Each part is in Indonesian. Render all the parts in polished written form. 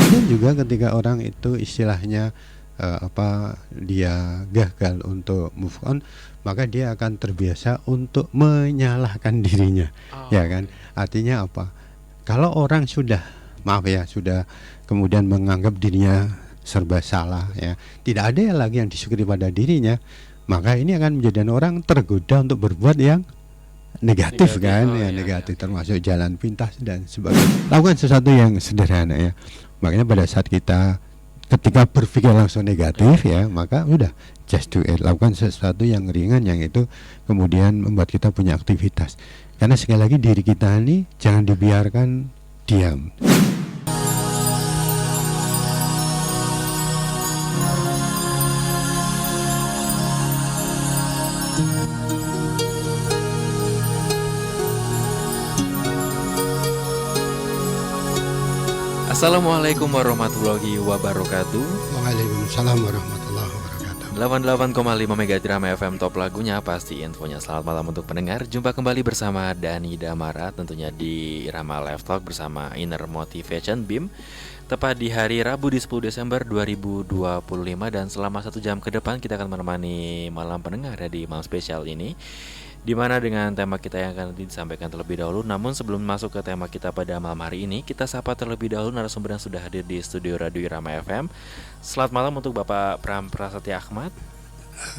Kemudian juga ketika orang itu istilahnya dia gagal untuk move on, maka dia akan terbiasa untuk menyalahkan dirinya, Oh, ya kan? oke. Artinya apa? Kalau orang sudah, maaf ya, sudah kemudian menganggap dirinya serba salah, ya, tidak ada lagi yang disyukuri pada dirinya, maka ini akan menjadikan orang tergoda untuk berbuat yang negatif Negatif. kan, Oh ya iya, iya, negatif, oke. termasuk jalan pintas dan sebagainya. Lakukan sesuatu yang sederhana ya. Makanya pada saat kita ketika berpikir langsung negatif ya, maka udah just do it, lakukan sesuatu yang ringan yang itu kemudian membuat kita punya aktivitas. Karena sekali lagi diri kita ini jangan dibiarkan diam. Assalamualaikum warahmatullahi wabarakatuh. Waalaikumsalam warahmatullahi wabarakatuh. 88,5 Mega Drama FM top lagunya pasti infonya. Selamat malam untuk pendengar. Jumpa kembali bersama Dani Damara tentunya di Irama Live Talk bersama Inner Motivation BIM. Tepat di hari Rabu di 10 Desember 2025 dan selama 1 jam ke depan kita akan menemani malam pendengar ya di malam spesial ini, di mana dengan tema kita yang akan disampaikan terlebih dahulu. Namun sebelum masuk ke tema kita pada malam hari ini, kita sapa terlebih dahulu narasumber yang sudah hadir di studio Radio Irama FM. Selamat malam untuk Bapak Pram Prasetya Ahmad.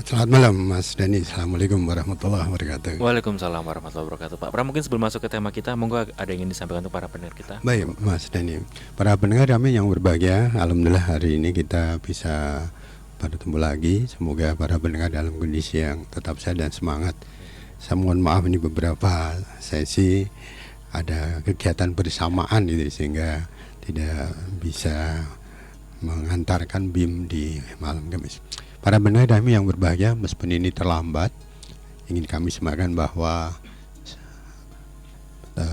Selamat malam Mas Dani. Assalamualaikum warahmatullahi wabarakatuh. Waalaikumsalam warahmatullahi wabarakatuh. Pak Pram, mungkin sebelum masuk ke tema kita, monggo ada yang ingin disampaikan untuk para pendengar kita. Baik Mas Dani, para pendengar kami yang berbahagia, alhamdulillah hari ini kita bisa bertemu lagi. Semoga para pendengar dalam kondisi yang tetap sehat dan semangat. Saya mohon maaf ini beberapa sesi ada kegiatan bersamaan gitu, sehingga tidak bisa mengantarkan BIM di malam Kamis. Para pendengar kami yang berbahagia, meskipun ini terlambat, ingin kami sampaikan bahwa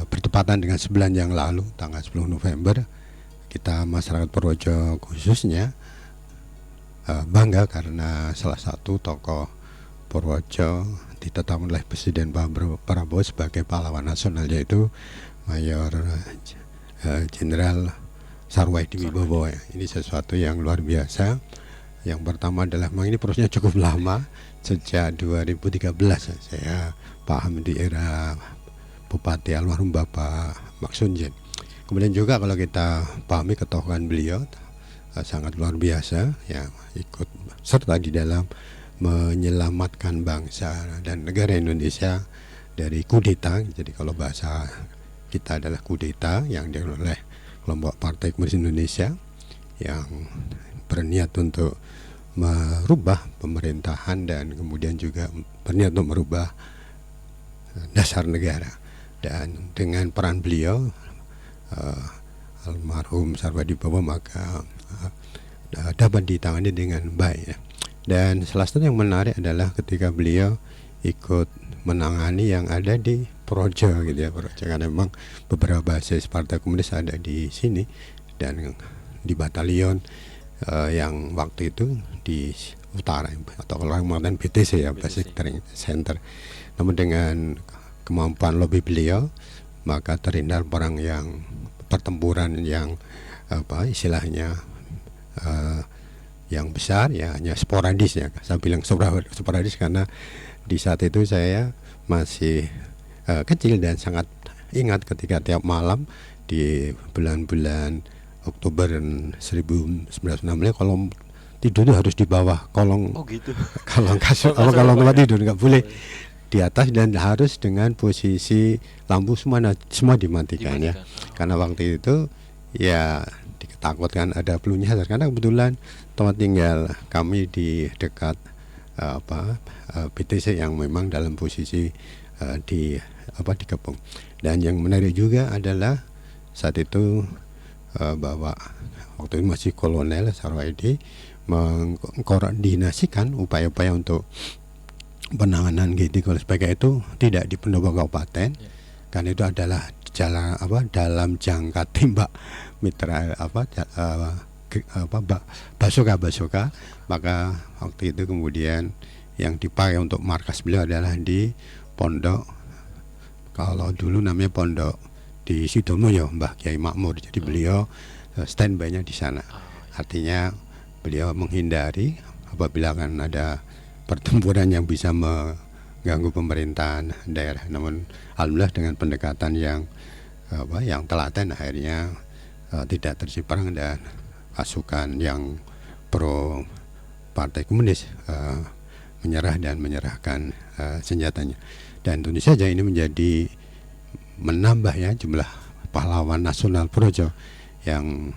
bertepatan dengan sebulan yang lalu, tanggal 10 November, kita masyarakat Purworejo khususnya bangga karena salah satu tokoh Purworejo ditetapkan oleh Presiden Pak Prabowo sebagai pahlawan nasional, yaitu Mayor Jenderal Sarwoedi Wibowo. Ini sesuatu yang luar biasa. Yang pertama adalah memang ini prosesnya cukup lama, sejak 2013 saya paham di era Bupati almarhum Bapak Maksunjen. Kemudian juga kalau kita pahami ketokohan beliau sangat luar biasa ya, ikut serta di dalam menyelamatkan bangsa dan negara Indonesia dari kudeta. Jadi kalau bahasa kita adalah kudeta yang dilakukan oleh kelompok Partai Komunis Indonesia yang berniat untuk merubah pemerintahan dan kemudian juga berniat untuk merubah dasar negara. Dan dengan peran beliau almarhum Sarwoedi Wibowo maka dapat ditangani dengan baik ya. Dan salah satu yang menarik adalah ketika beliau ikut menangani yang ada di Purworejo gitu ya, Purworejo, karena memang beberapa basis Partai Komunis ada di sini dan di batalion yang waktu itu di utara atau orang mengatakan BTC ya, Basic Training Center. Namun dengan kemampuan lobby beliau maka terhindar perang yang pertempuran yang istilahnya yang besar ya, hanya sporadis ya. Saya bilang sporadis karena di saat itu saya masih kecil dan sangat ingat ketika tiap malam di bulan-bulan Oktober 1965 kalau tidur itu harus di bawah kolong. Oh gitu. Kolong kasur, kalau tempat tidur nggak boleh di atas dan harus dengan posisi lampu semua dimatikan ya. Karena waktu itu ya ditakutkan ada peluru nyasar, karena kebetulan tempat tinggal kami di dekat BTC yang memang dalam posisi dikepung. Dan yang menarik juga adalah saat itu bahwa waktu itu masih Kolonel Sarwoedi mengkoordinasikan upaya-upaya untuk penanganan GT kalau sebagai itu tidak di pendopo kabupaten karena itu adalah dalam jangka tembak mitra basoka, maka waktu itu kemudian yang dipakai untuk markas beliau adalah di pondok, kalau dulu namanya pondok di Sidono ya, Mbah Kiai Makmur. Jadi beliau standby-nya di sana. Artinya beliau menghindari apabila akan ada pertempuran yang bisa mengganggu pemerintahan daerah. Namun alhamdulillah dengan pendekatan yang telaten akhirnya tidak terjadi perang dan pasukan yang pro Partai Komunis menyerah dan menyerahkan senjatanya. Dan tentu saja ini menjadi menambah ya jumlah pahlawan nasional Projo yang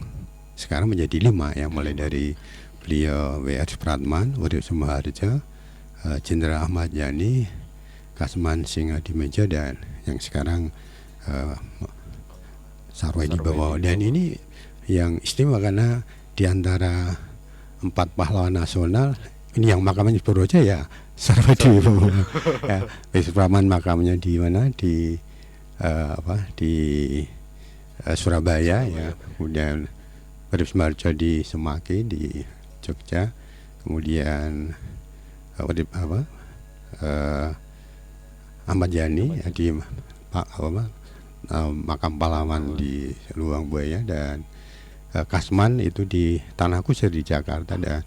sekarang menjadi 5 yang mulai dari beliau W.R. Supratman, Urip Sumoharjo, Jenderal Ahmad Yani, Kasman Singhadimejo, dan yang sekarang Sarwoedi Bowo. Dan ini yang istimewa karena di antara 4 pahlawan nasional ini yang makamnya di Purworejo ya Sarwoedi Bowo. Ya, W.R. Supratman makamnya di mana di Surabaya ya, kemudian Urip Sumoharjo di Semaki di Jogja, kemudian Ahmad Yani ya, di makam pahlawan di Luang Buaya, dan Kasman itu di Tanah Kusir di Jakarta, dan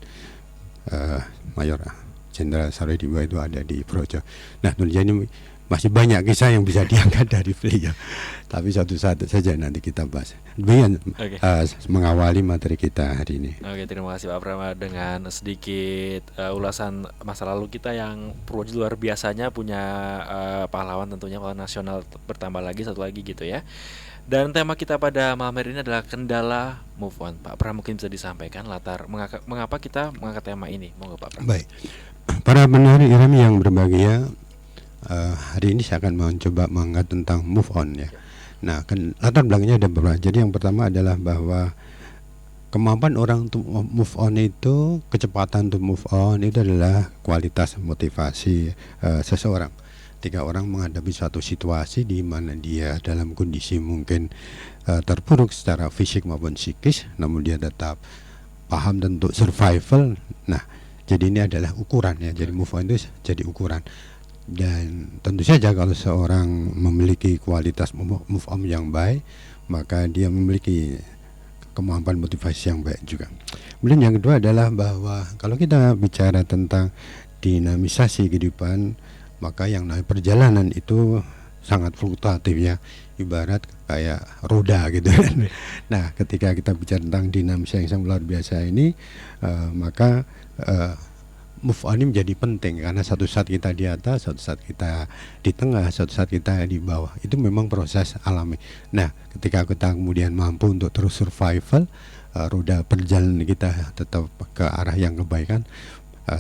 Mayor Jenderal Sarwoedi Bowo itu ada di Projo. Nah, tentunya ini masih banyak kisah yang bisa diangkat dari beliau, tapi satu-satu saja nanti kita bahas. Demikian mengawali materi kita hari ini. Oke, terima kasih Pak Prama dengan sedikit ulasan masa lalu kita yang Purworejo luar biasanya punya pahlawan, tentunya pahlawan nasional bertambah lagi satu lagi gitu ya. Dan tema kita pada malam hari ini adalah kendala move on. Pak Pram mungkin bisa disampaikan latar mengapa kita mengangkat tema ini. Monggo Pak Pram. Baik, para pendengar Irami yang berbahagia, hari ini saya akan mencoba mengangkat tentang move on ya. Nah, latar belakangnya ada beberapa. Jadi yang pertama adalah bahwa kemampuan orang untuk move on itu, kecepatan untuk move on itu adalah kualitas motivasi seseorang. Ketika orang menghadapi suatu situasi di mana dia dalam kondisi mungkin terpuruk secara fisik maupun psikis, namun dia tetap paham untuk survival. Nah, jadi ini adalah ukuran ya. Jadi move on itu jadi ukuran. Dan tentu saja kalau seorang memiliki kualitas move on yang baik, maka dia memiliki kemampuan motivasi yang baik juga. Kemudian yang kedua adalah bahwa kalau kita bicara tentang dinamisasi kehidupan, maka yang namanya perjalanan itu sangat fluktuatif ya, ibarat kayak roda gitu kan. Nah, ketika kita bicara tentang dinamika yang sangat luar biasa ini, maka move on ini menjadi penting, karena satu saat kita di atas, satu saat kita di tengah, satu saat kita di bawah. Itu memang proses alami. Nah, ketika kita kemudian mampu untuk terus survival, roda perjalanan kita tetap ke arah yang kebaikan,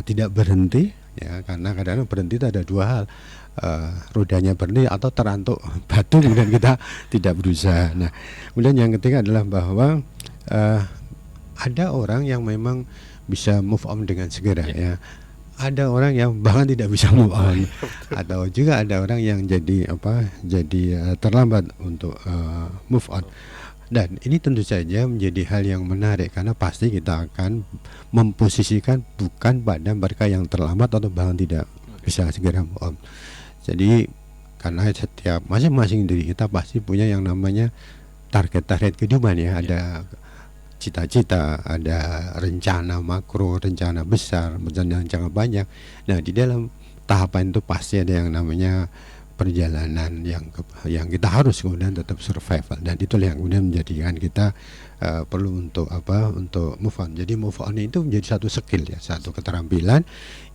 tidak berhenti ya, karena kadang-kadang berhenti itu ada dua hal, rodanya berhenti atau terantuk batu kemudian kita tidak berusaha. Nah, kemudian yang ketiga adalah bahwa ada orang yang memang bisa move on dengan segera ya. Ada orang yang bahkan tidak bisa move on, atau juga ada orang yang jadi terlambat untuk move on. Dan ini tentu saja menjadi hal yang menarik, karena pasti kita akan memposisikan bukan pada mereka yang terlambat atau bahkan tidak bisa segera move on. Jadi karena setiap masing-masing diri kita pasti punya yang namanya target-target kehidupan ya. Ada cita-cita, ada rencana makro, rencana besar, rencana banyak. Nah, di dalam tahapan itu pasti ada yang namanya perjalanan yang kita harus kemudian tetap survival, dan itulah yang kemudian menjadikan kita perlu untuk move on. Jadi move on itu menjadi satu skill ya, satu keterampilan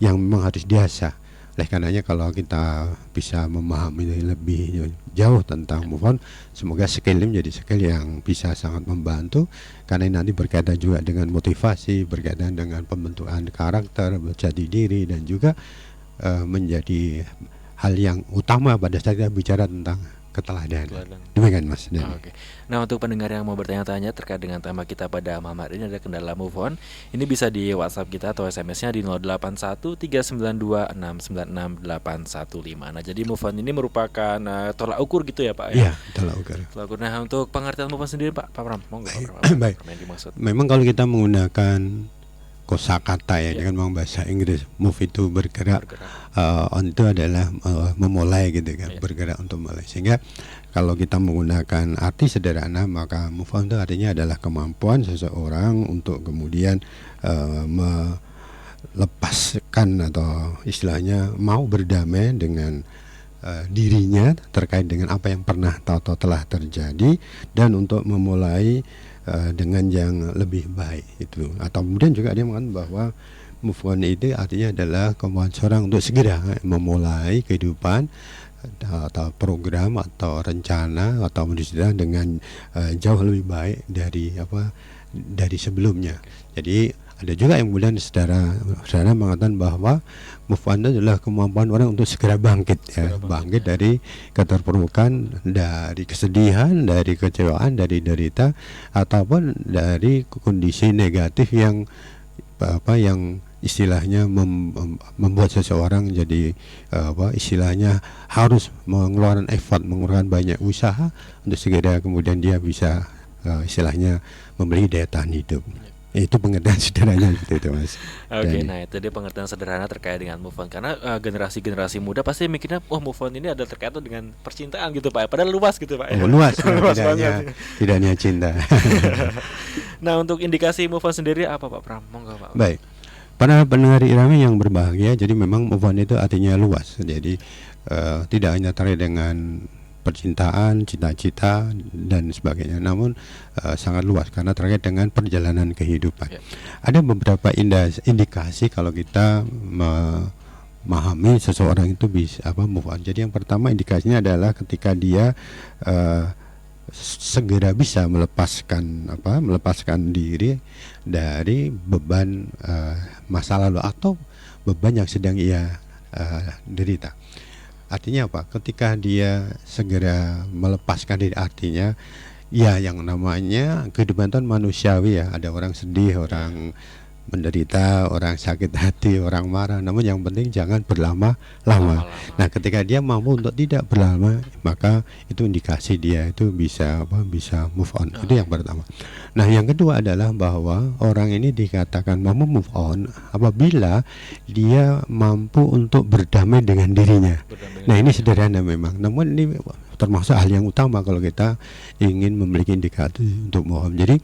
yang memang harus diasah. Oleh karenanya kalau kita bisa memahami lebih jauh tentang move on, semoga skill ini menjadi skill yang bisa sangat membantu, karena ini nanti berkaitan juga dengan motivasi, berkaitan dengan pembentukan karakter, jati diri, dan juga menjadi hal yang utama pada saat kita bicara tentang keteladanan. Demikian Mas. Oke. Nah, untuk pendengar yang mau bertanya-tanya terkait dengan tema kita pada malam hari ini, ada kendala move on, ini bisa di WhatsApp kita atau SMS-nya di 081392696815. Nah, jadi move on ini merupakan tolak ukur gitu ya Pak ya? Iya, tolak ukur. Nah, untuk pengertian move on sendiri Pak Pram, monggo Pak Pram. Baik. Memang kalau kita menggunakan kosakata ya, dengan memang bahasa Inggris. Move itu bergerak, Bergerak. on itu adalah memulai gitu kan, Iya. bergerak untuk mulai. Sehingga kalau kita menggunakan arti sederhana, maka move on itu artinya adalah kemampuan seseorang untuk kemudian melepaskan atau istilahnya mau berdamai dengan dirinya terkait dengan apa yang pernah atau telah terjadi, dan untuk memulai dengan yang lebih baik itu. Atau kemudian juga dia mengatakan bahwa move on itu artinya adalah kemampuan seorang untuk segera memulai kehidupan atau program atau rencana atau sudah dengan jauh lebih baik dari sebelumnya. Jadi ada juga yang kemudian saudara mengatakan bahwa move on itu adalah kemampuan orang untuk segera bangkit ya, bangkit dari keterpurukan, dari kesedihan, dari kecewaan, dari derita, ataupun dari kondisi negatif yang istilahnya membuat seseorang jadi istilahnya harus mengeluarkan effort, mengeluarkan banyak usaha untuk segera kemudian dia bisa istilahnya memiliki daya tahan hidup. Itu pengertian sederhananya gitu Mas. Oke, nah itu dia pengertian sederhana terkait dengan move on. Karena generasi-generasi muda pasti mikirnya, oh move on ini ada terkait dengan percintaan gitu Pak. Padahal luas gitu Pak. Luas, Luas tidak hanya cinta. Nah untuk indikasi move on sendiri apa Pak Pram? Monggo Pak. Baik, para pendengar Irami yang berbahagia, jadi memang move on itu artinya luas. Jadi tidak hanya terkait dengan percintaan, cita-cita dan sebagainya, namun sangat luas karena terkait dengan perjalanan kehidupan. Ya. Ada beberapa indikasi kalau kita memahami seseorang itu bisa move on. Jadi yang pertama indikasinya adalah ketika dia segera bisa melepaskan diri dari beban masa lalu atau beban yang sedang ia derita. Artinya apa? Ketika dia segera melepaskan diri, artinya ya yang namanya kehidupan itu manusiawi ya. Ada orang sedih, orang menderita, orang sakit hati, orang marah. Namun yang penting jangan berlama-lama. Nah, ketika dia mampu untuk tidak berlama, maka itu indikasi dia itu bisa move on. Itu yang pertama. Nah, yang kedua adalah bahwa orang ini dikatakan mampu move on apabila dia mampu untuk berdamai dengan dirinya. Nah, ini sederhana memang. Namun ini termasuk hal yang utama kalau kita ingin memiliki indikator untuk move on. Jadi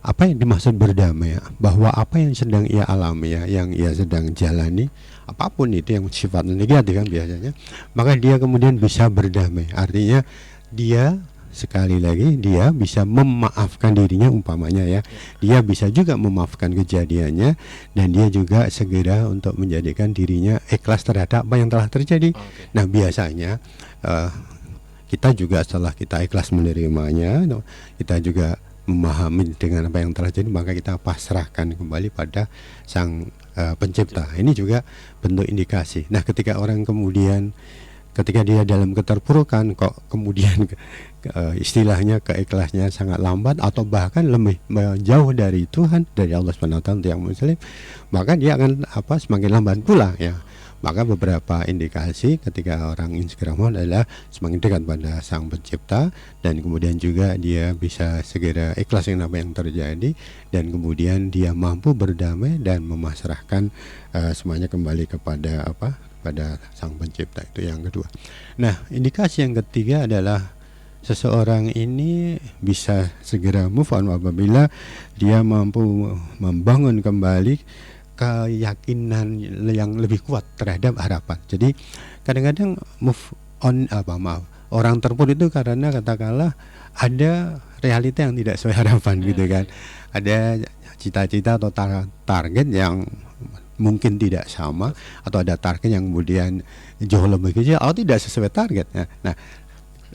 apa yang dimaksud berdamai ya? Bahwa apa yang sedang ia alami ya, yang ia sedang jalani, apapun itu yang sifatnya negatif kan biasanya, maka dia kemudian bisa berdamai. Artinya dia sekali lagi dia bisa memaafkan dirinya umpamanya ya. Dia bisa juga memaafkan kejadiannya, dan dia juga segera untuk menjadikan dirinya ikhlas terhadap apa yang telah terjadi. Nah, biasanya kita juga setelah kita ikhlas menerimanya, kita juga memahami dengan apa yang telah terjadi, maka kita pasrahkan kembali pada sang pencipta. Ini juga bentuk indikasi. Nah, ketika orang kemudian ketika dia dalam keterpurukan kok kemudian istilahnya keikhlasnya sangat lambat atau bahkan lebih jauh dari Tuhan, dari Allah SWT untuk yang muslim, maka dia akan semakin lambat pula ya. Maka beberapa indikasi ketika orang inskramo adalah semakin dekat pada sang pencipta, dan kemudian juga dia bisa segera ikhlas dengan apa yang terjadi, dan kemudian dia mampu berdamai dan memasrahkan semuanya kembali kepada pada sang pencipta. Itu yang kedua. Nah, indikasi yang ketiga adalah seseorang ini bisa segera move on apabila dia mampu membangun kembali keyakinan yang lebih kuat terhadap harapan. Jadi kadang-kadang move on orang terpuruk itu karena katakanlah ada realita yang tidak sesuai harapan gitu kan. Ada cita-cita atau target yang mungkin tidak sama, atau ada target yang kemudian jauh lebih kecil atau tidak sesuai target. Nah,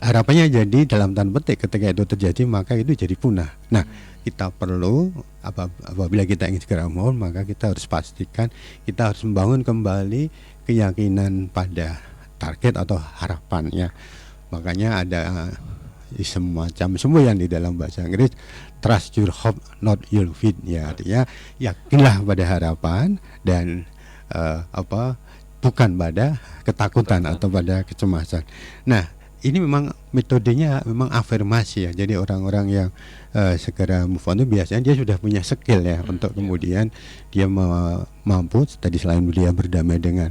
harapannya jadi dalam tanda petik ketika itu terjadi maka itu jadi punah. Nah, kita perlu apabila kita ingin segera mohon, maka kita harus pastikan kita harus membangun kembali keyakinan pada target atau harapannya. Makanya ada semacam semboyan di dalam bahasa Inggris, trust your hope not your feet ya, artinya yakinlah pada harapan dan bukan pada ketakutan atau pada kecemasan. Nah, ini memang metodenya memang afirmasi ya. Jadi orang-orang yang segera move on itu biasanya dia sudah punya skill ya untuk kemudian dia mampu tadi selain dia berdamai dengan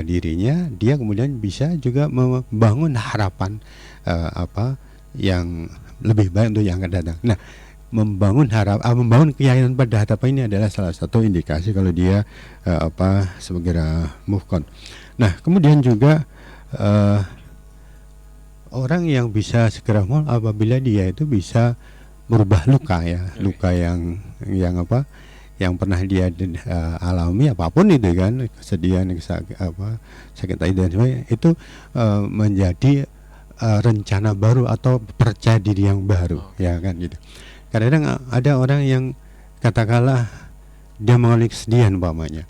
dirinya, dia kemudian bisa juga membangun harapan apa yang lebih baik untuk yang akan datang. Nah, membangun keyakinan pada harapan ini adalah salah satu indikasi kalau dia segera move on. Nah, kemudian juga orang yang bisa segera move apabila dia itu bisa merubah luka ya, luka yang pernah dia alami apapun itu kan, kesedihan, sakit hati dan sebagainya, itu menjadi rencana baru atau percaya diri yang baru ya kan gitu. Kadang-kadang ada orang yang katakanlah dia mengalami kesedihan umpamanya,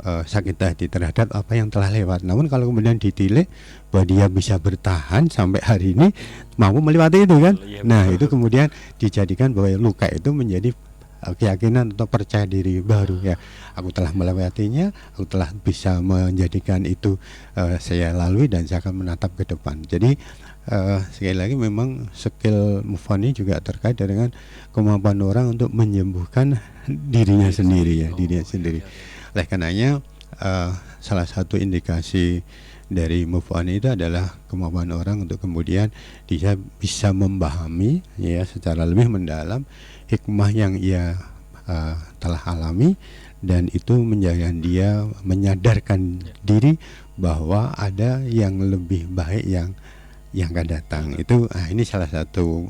sakit hati terhadap apa yang telah lewat. Namun kalau kemudian ditilik bahwa dia bisa bertahan sampai hari ini, mampu melewati itu kan. Nah, itu kemudian dijadikan bahwa luka itu menjadi keyakinan atau percaya diri baru ya. Aku telah melewatinya, aku telah bisa menjadikan itu saya lalui dan saya akan menatap ke depan. Jadi sekali lagi memang skill move on ini juga terkait dengan kemampuan orang untuk menyembuhkan dirinya sendiri ya, dirinya sendiri. Oleh karenanya salah satu indikasi dari move on itu adalah kemampuan orang untuk kemudian dia bisa memahami ya secara lebih mendalam hikmah yang ia telah alami, dan itu menjadikan dia menyadarkan diri bahwa ada yang lebih baik yang akan datang. Itu ini salah satu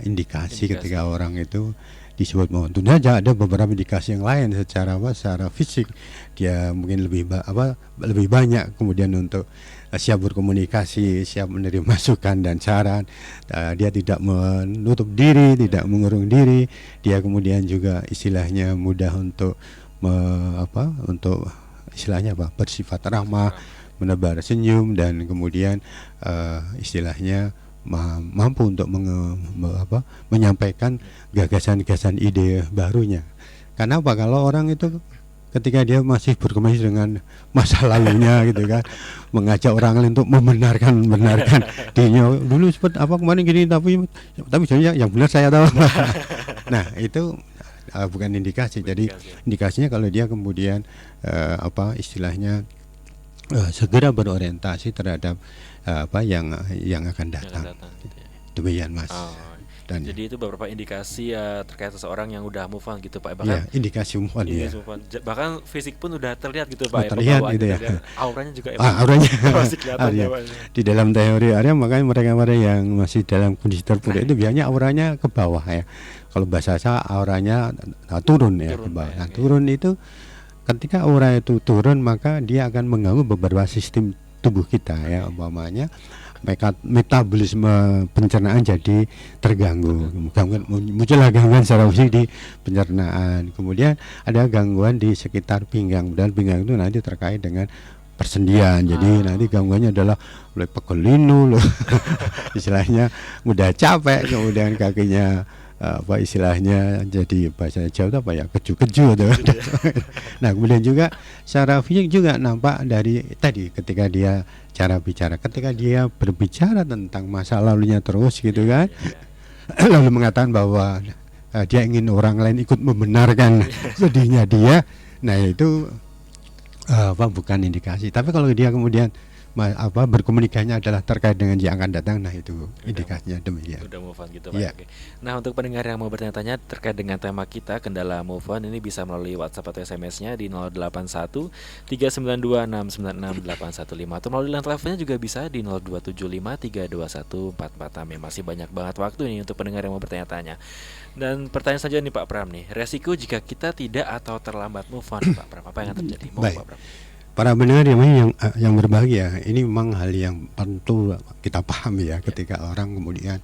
indikasi ketika orang itu disebut mohon. Tentu saja ada beberapa indikasi yang lain secara fisik, dia mungkin lebih banyak kemudian untuk siap berkomunikasi, siap menerima masukan dan saran, dia tidak menutup diri, tidak mengurung diri, dia kemudian juga istilahnya mudah untuk bersifat ramah, menebar senyum, dan kemudian istilahnya mampu untuk menyampaikan gagasan-gagasan ide barunya. Karena kalau orang itu ketika dia masih berkomunikasi dengan masa lalunya gitu kan, mengajak orang lain untuk membenarkan dirinya dulu seperti kemarin gini, tapi sebenarnya yang benar saya tahu. Nah, itu bukan indikasi. Jadi indikasinya kalau dia kemudian istilahnya segera berorientasi terhadap yang akan datang. Demikian Mas. Dan jadi itu beberapa indikasi terkait seseorang yang udah move on gitu Pak. Bahkan indikasi move on ya. Bahkan fisik pun udah terlihat gitu Pak. Terlihat gitu ya. Auranya juga auranya masih kelihatan ya, Pak. Di dalam teori Arya, makanya mereka yang masih dalam kondisi terpuruk itu biasanya auranya ke bawah ya. Kalau bahasa saya auranya turun ya ke bawah. Nah, turun itu ketika aura itu turun, maka dia akan mengganggu beberapa sistem tubuh kita ya, umpamanya metabolisme pencernaan jadi terganggu, muncullah gangguan secara fisik di pencernaan, kemudian ada gangguan di sekitar pinggang, dan pinggang itu nanti terkait dengan persendian, jadi nanti gangguannya adalah mulai pegel linu istilahnya mudah capek, kemudian kakinya istilahnya jadi bahasa Jawa keju-keju gitu. Nah, kemudian juga secara fisik juga nampak dari tadi ketika dia cara bicara, ketika dia berbicara tentang masa lalunya terus gitu kan, lalu mengatakan bahwa dia ingin orang lain ikut membenarkan sedihnya dia. Nah, itu bukan indikasi. Tapi kalau dia kemudian berkomunikasinya adalah terkait dengan yang akan datang, nah itu indikasinya demikian. Udah move on gitu Pak. Yeah. Oke. Nah, untuk pendengar yang mau bertanya-tanya terkait dengan tema kita kendala move on, ini bisa melalui WhatsApp atau SMS-nya di 081 392 696 815, atau melalui line teleponnya juga bisa di 0275 321 446. Masih banyak banget waktu nih untuk pendengar yang mau bertanya-tanya. Dan pertanyaan saja nih Pak Pram nih, resiko jika kita tidak atau terlambat move on Pak Pram, apa yang akan terjadi? Baik. Pak Pram. Para pendengar yang berbahagia, ini memang hal yang perlu kita pahami ya, ketika orang kemudian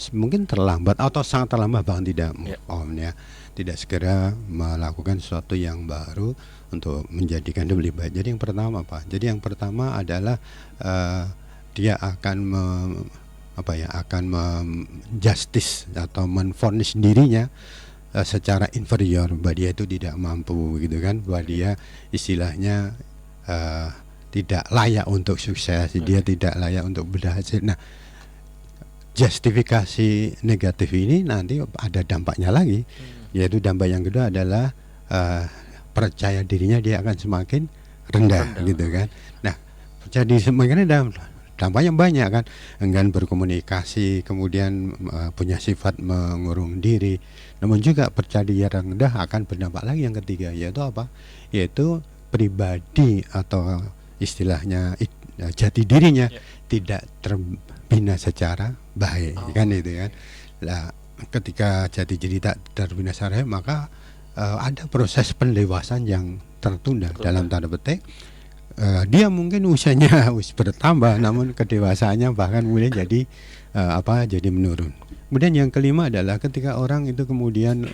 mungkin terlambat atau sangat terlambat bahkan tidak move on ya, tidak segera melakukan sesuatu yang baru untuk menjadikan dia lebih baik. Jadi yang pertama apa? Jadi yang pertama adalah dia akan justice atau menvonis dirinya secara inferior, bahwa dia itu tidak mampu gitu kan, bahwa dia istilahnya tidak layak untuk sukses, dia tidak layak untuk berhasil. Nah, justifikasi negatif ini nanti ada dampaknya lagi, yaitu dampak yang kedua adalah percaya dirinya dia akan semakin rendah gitu kan. Nah, jadi semakin rendah dampaknya banyak kan, enggan berkomunikasi, kemudian punya sifat mengurung diri. Namun juga percaya diri yang rendah akan berdampak lagi yang ketiga, yaitu apa? Yaitu pribadi atau istilahnya jati dirinya tidak terbina secara baik kan itu kan. Nah, ketika jati diri tak terbina secara baik, maka ada proses pendewasaan yang tertunda. Dalam tanda petik. Dia mungkin usianya bertambah, namun kedewasaannya bahkan mulai jadi jadi menurun. Kemudian yang kelima adalah ketika orang itu kemudian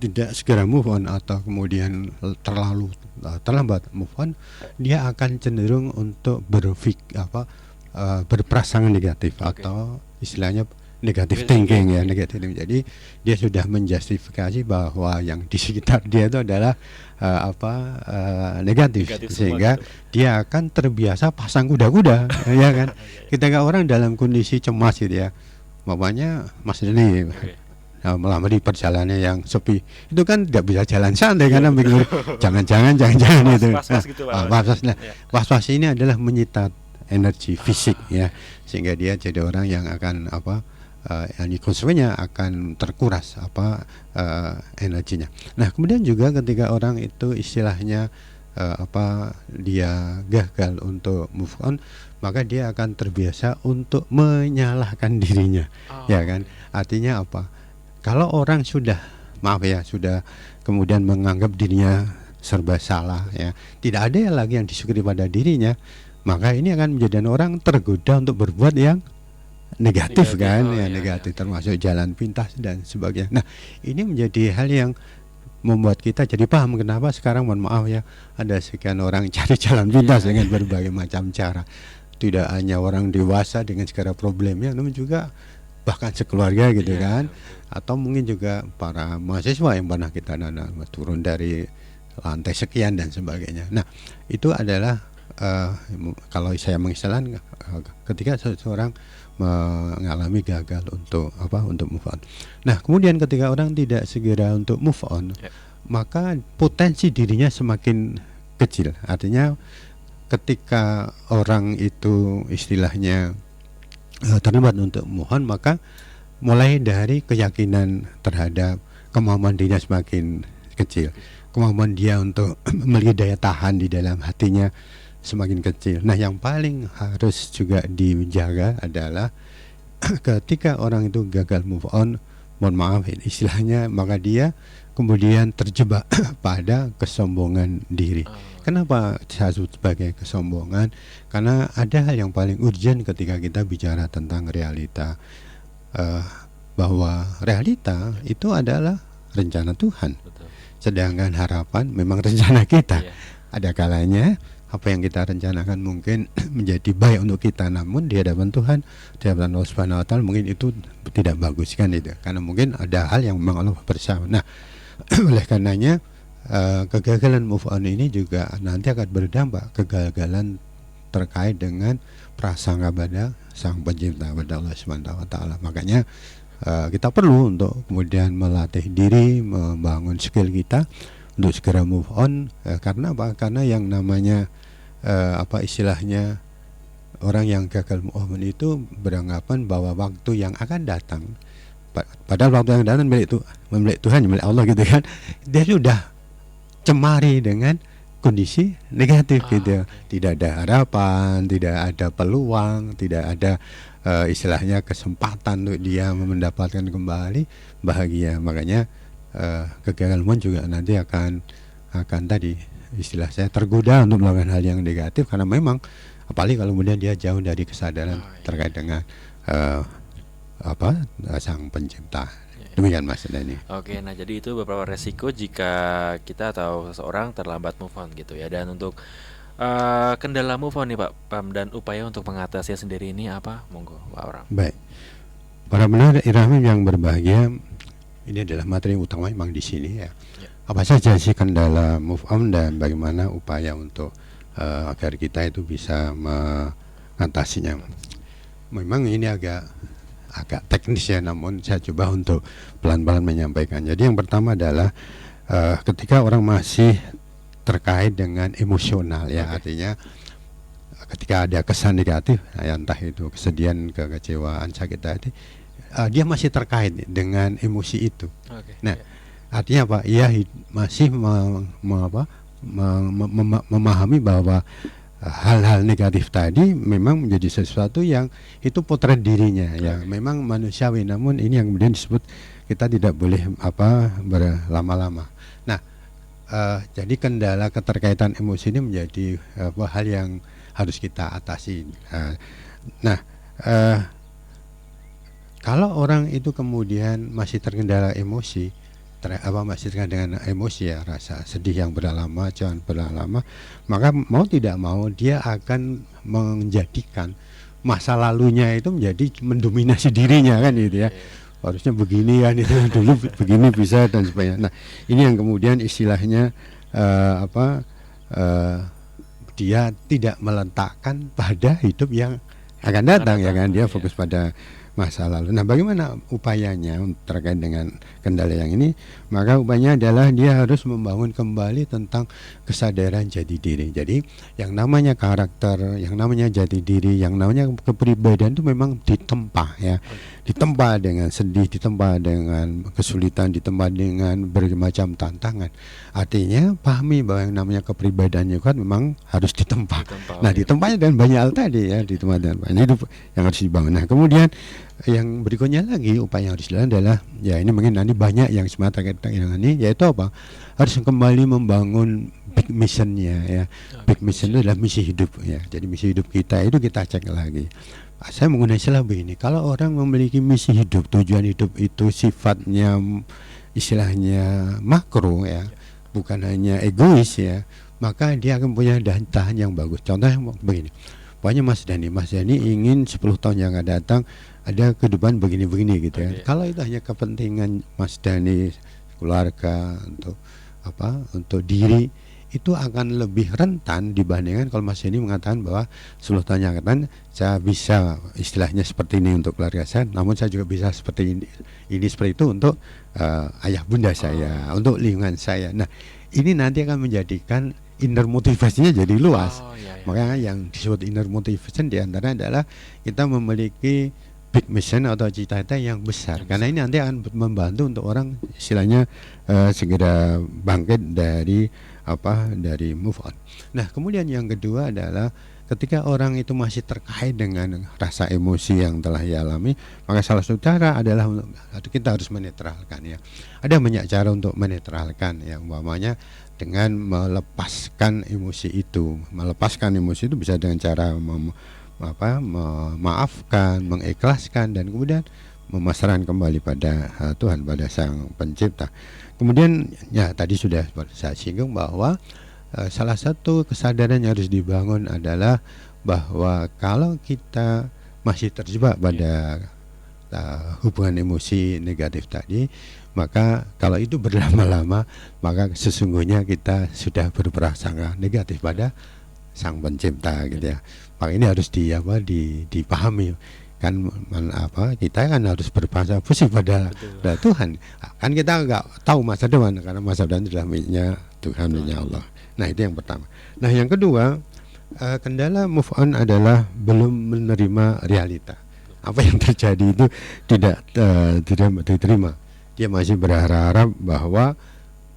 tidak segera move on atau kemudian terlalu terlambat move on, dia akan cenderung untuk berprasangka negatif atau istilahnya negatif thinking ya, negatif thinking. Jadi dia sudah menjustifikasi bahwa yang di sekitar dia itu adalah negatif sehingga dia akan terbiasa pasang kuda-kuda ya kan. Ketika orang dalam kondisi cemas gitu ya, makanya Mas Deni melamar di perjalanan yang sepi itu kan tidak bisa jalan santai karena mikir jangan-jangan itu was-was ini adalah menyita energi fisik ya, sehingga dia jadi orang yang akan konsumennya akan terkuras energinya. Nah, kemudian juga ketika orang itu istilahnya dia gagal untuk move on, maka dia akan terbiasa untuk menyalahkan dirinya. Ya kan? Artinya apa? Kalau orang sudah kemudian menganggap dirinya serba salah ya, tidak ada lagi yang disyukuri pada dirinya, maka ini akan menjadikan orang tergoda untuk berbuat yang negatif kan, negatif termasuk jalan pintas dan sebagainya. Nah, ini menjadi hal yang membuat kita jadi paham kenapa sekarang mohon maaf ya ada sekian orang cari jalan pintas dengan berbagai macam cara. Tidak hanya orang dewasa dengan segala problemnya, namun juga bahkan sekeluarga gitu kan, atau mungkin juga para mahasiswa yang pernah kita turun dari lantai sekian dan sebagainya. Nah, itu adalah kalau saya mengistilahkan ketika seseorang mengalami gagal untuk move on. Nah, kemudian ketika orang tidak segera untuk move on, maka potensi dirinya semakin kecil. Artinya ketika orang itu istilahnya terlambat untuk move on, maka mulai dari keyakinan terhadap kemampuan dirinya semakin kecil. Kemampuan dia untuk memiliki daya tahan di dalam hatinya semakin kecil. Nah, yang paling harus juga dijaga adalah ketika orang itu gagal move on, mohon maaf istilahnya, maka dia kemudian terjebak pada kesombongan diri. Kenapa saya sebut sebagai kesombongan? Karena ada hal yang paling urgent ketika kita bicara tentang realita, bahwa realita itu adalah rencana Tuhan. Sedangkan harapan memang rencana kita. Ada kalanya apa yang kita rencanakan mungkin menjadi baik untuk kita, namun di hadapan Tuhan, di hadapan Allah Subhanahu wa taala mungkin itu tidak bagus kan itu. Karena mungkin ada hal yang memang Allah bersama. Nah, oleh karenanya kegagalan move on ini juga nanti akan berdampak kegagalan terkait dengan prasangka pada Sang Pencipta, pada Allah Subhanahu wa taala. Makanya kita perlu untuk kemudian melatih diri, membangun skill kita untuk segera move on. Karena apa? Karena yang namanya istilahnya orang yang gagal move on itu beranggapan bahwa waktu yang akan datang, padahal waktu yang datang milik Tuhan, milik Allah gitu kan, dia sudah cemari dengan kondisi negatif gitu. Tidak ada harapan, tidak ada peluang, tidak ada istilahnya kesempatan untuk dia mendapatkan kembali bahagia. Makanya kegagalan juga nanti akan tadi istilah saya tergoda untuk melakukan hal yang negatif, karena memang apalagi kalau kemudian dia jauh dari kesadaran terkait dengan Sang Pencipta. Demikian Mas Dani. Oke, nah jadi itu beberapa resiko jika kita atau seseorang terlambat move on gitu ya. Dan untuk kendala move on nih Pak Pam, dan upaya untuk mengatasinya sendiri ini apa? Monggo Pak Orang. Baik, para pendengar Irahim yang berbahagia, ini adalah materi utama memang di sini ya. Apa saja sih kendala move on dan bagaimana upaya untuk agar kita itu bisa mengatasinya. Memang ini agak teknis ya, namun saya coba untuk pelan-pelan menyampaikan. Jadi yang pertama adalah ketika orang masih terkait dengan emosional ya, artinya ketika ada kesan negatif, ya, entah itu kesedihan, kekecewaan, sakit hati, dia masih terkait dengan emosi itu. Nah, artinya apa? Ia masih memahami bahwa hal-hal negatif tadi memang menjadi sesuatu yang itu potret dirinya ya, memang manusiawi, namun ini yang kemudian disebut kita tidak boleh berlama-lama. Nah, jadi kendala keterkaitan emosi ini menjadi hal yang harus kita atasi. Nah, kalau orang itu kemudian masih terkendala emosi, masih dengan emosi ya, rasa sedih yang berlama, jangan berlama, maka mau tidak mau dia akan menjadikan masa lalunya itu menjadi mendominasi dirinya kan gitu ya. Harusnya begini kan itu dulu begini bisa dan sebagainya. Nah, ini yang kemudian istilahnya dia tidak meletakkan pada hidup yang akan datang ya kan, dia fokus pada masa lalu. Nah, bagaimana upayanya terkait dengan kendala yang ini? Maka upayanya adalah dia harus membangun kembali tentang kesadaran jati diri. Jadi yang namanya karakter, yang namanya jati diri, yang namanya kepribadian itu memang ditempa ya, ditempa dengan sedih, ditempa dengan kesulitan, ditempa dengan berbagai macam tantangan. Artinya pahami bahwa yang namanya kepribadian juga memang harus ditempa. Nah, ditempanya dengan banyak hal tadi ya, ditempa dengan banyak, itu yang harus dibangun. Nah, kemudian yang berikutnya lagi upaya yang harus dilakukan adalah ya, ini mungkin nanti banyak yang semata terkait dengan ini, yaitu apa? Harus kembali membangun big missionnya ya. Big mission itu adalah misi hidup ya. Jadi misi hidup kita itu kita cek lagi. Saya menggunakan istilah begini, kalau orang memiliki misi hidup, tujuan hidup itu sifatnya istilahnya makro ya, bukan hanya egois ya, maka dia akan punya tahan yang bagus. Contohnya begini, pokoknya Mas Dhani ingin 10 tahun yang akan datang ada kehidupan begini-begini gitu ya. Kalau itu hanya kepentingan Mas Dhani, keluarga, untuk diri, itu akan lebih rentan dibandingkan kalau Mas Dhani mengatakan bahwa 10 tahun yang akan datang saya bisa istilahnya seperti ini untuk keluarga saya, namun saya juga bisa seperti ini seperti itu untuk ayah bunda saya, untuk lingkungan saya. Nah, ini nanti akan menjadikan inner motivasinya jadi luas. Makanya yang disebut inner motivation diantara adalah kita memiliki big mission atau cita-cita yang besar, karena ini nanti akan membantu untuk orang istilahnya segera bangkit dari move on. Nah, kemudian yang kedua adalah ketika orang itu masih terkait dengan rasa emosi yang telah dialami, maka salah satu cara adalah kita harus menetralkan ya. Ada banyak cara untuk menetralkan ya, umpamanya dengan melepaskan emosi itu. Melepaskan emosi itu bisa dengan cara memaafkan, mengikhlaskan, dan kemudian memasrahkan kembali pada Tuhan, pada Sang Pencipta. Kemudian ya tadi sudah saya singgung bahwa salah satu kesadaran yang harus dibangun adalah bahwa kalau kita masih terjebak pada hubungan emosi negatif tadi, maka kalau itu berlama-lama, maka sesungguhnya kita sudah berprasangka negatif pada Sang Pencipta gitu ya. Maka ini harus dipahami kan, kita kan harus berprasangka positif pada Tuhan. Kan kita nggak tahu masa depan, karena masa depan adalah miliknya Tuhan, miliknya Allah. Nah, itu yang pertama. Nah, yang kedua, kendala move on adalah belum menerima realita. Apa yang terjadi itu tidak diterima. Dia masih berharap bahwa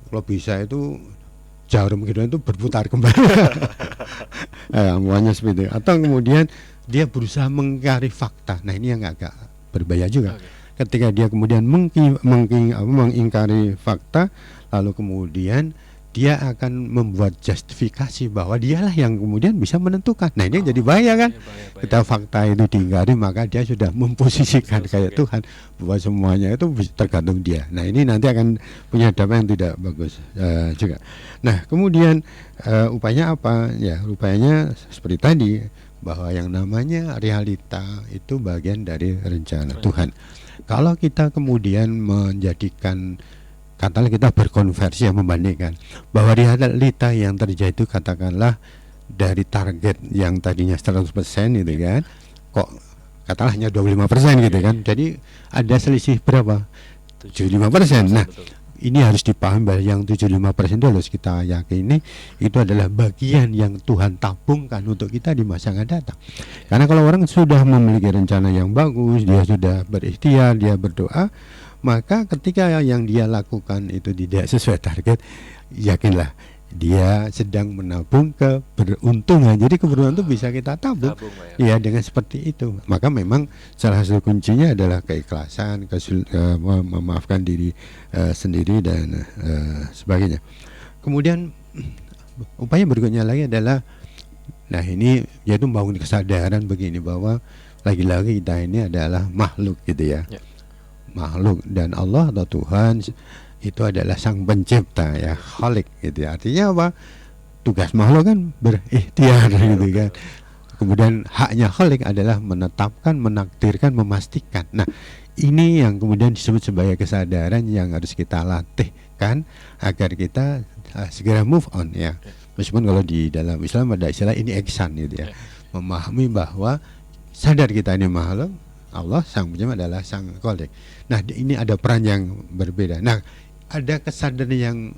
kalau bisa itu jarum kehidupan itu berputar kembali. Semuanya seperti itu. Atau kemudian dia berusaha mengingkari fakta. Nah, ini yang agak berbahaya juga. Ketika dia kemudian mengingkari fakta, lalu kemudian dia akan membuat justifikasi bahwa dialah yang kemudian bisa menentukan. Nah, ini jadi bahaya kan. Ketika fakta itu diingkari, maka dia sudah memposisikan kayak Tuhan bahwa semuanya itu tergantung dia. Nah, ini nanti akan punya dampak yang tidak bagus juga. Nah, kemudian upayanya apa? Ya, upayanya seperti tadi, bahwa yang namanya realita itu bagian dari rencana Tuhan. Kalau kita kemudian menjadikan, katakanlah kita berkonversi yang membandingkan bahwa realita yang terjadi itu katakanlah dari target yang tadinya 100% gitu kan, kok katakanlah hanya 25% gitu kan. Jadi ada selisih berapa? 75%. Nah, Betul. ini harus dipahami bahwa yang 75% itu harus kita yakini itu adalah bagian yang Tuhan tabungkan untuk kita di masa yang akan datang. Karena kalau orang sudah memiliki rencana yang bagus, dia sudah berikhtiar, dia berdoa, maka ketika yang dia lakukan itu tidak sesuai target, yakinlah dia sedang menabung keberuntungan. Jadi keberuntungan itu bisa kita tabung, Pak, ya, dengan seperti itu. Maka memang salah satu kuncinya adalah keikhlasan, memaafkan diri sendiri dan sebagainya. Kemudian upaya berikutnya lagi adalah, nah ini yaitu membangun kesadaran begini, bahwa lagi-lagi kita ini adalah makhluk gitu ya. Makhluk, dan Allah atau Tuhan itu adalah sang pencipta, ya, Khalik gitu ya. Artinya apa? Tugas makhluk kan berikhtiar gitu kan. Kemudian haknya Khalik adalah menetapkan, menakdirkan, memastikan. Nah, ini yang kemudian disebut sebagai kesadaran yang harus kita latihkan agar kita segera move on, ya. Meskipun kalau di dalam Islam ada istilah ini ihsan gitu ya. Memahami bahwa sadar kita ini makhluk, Allah sang pencipta adalah sang Khalik. Nah, ini ada peran yang berbeda. Nah, ada kesadaran yang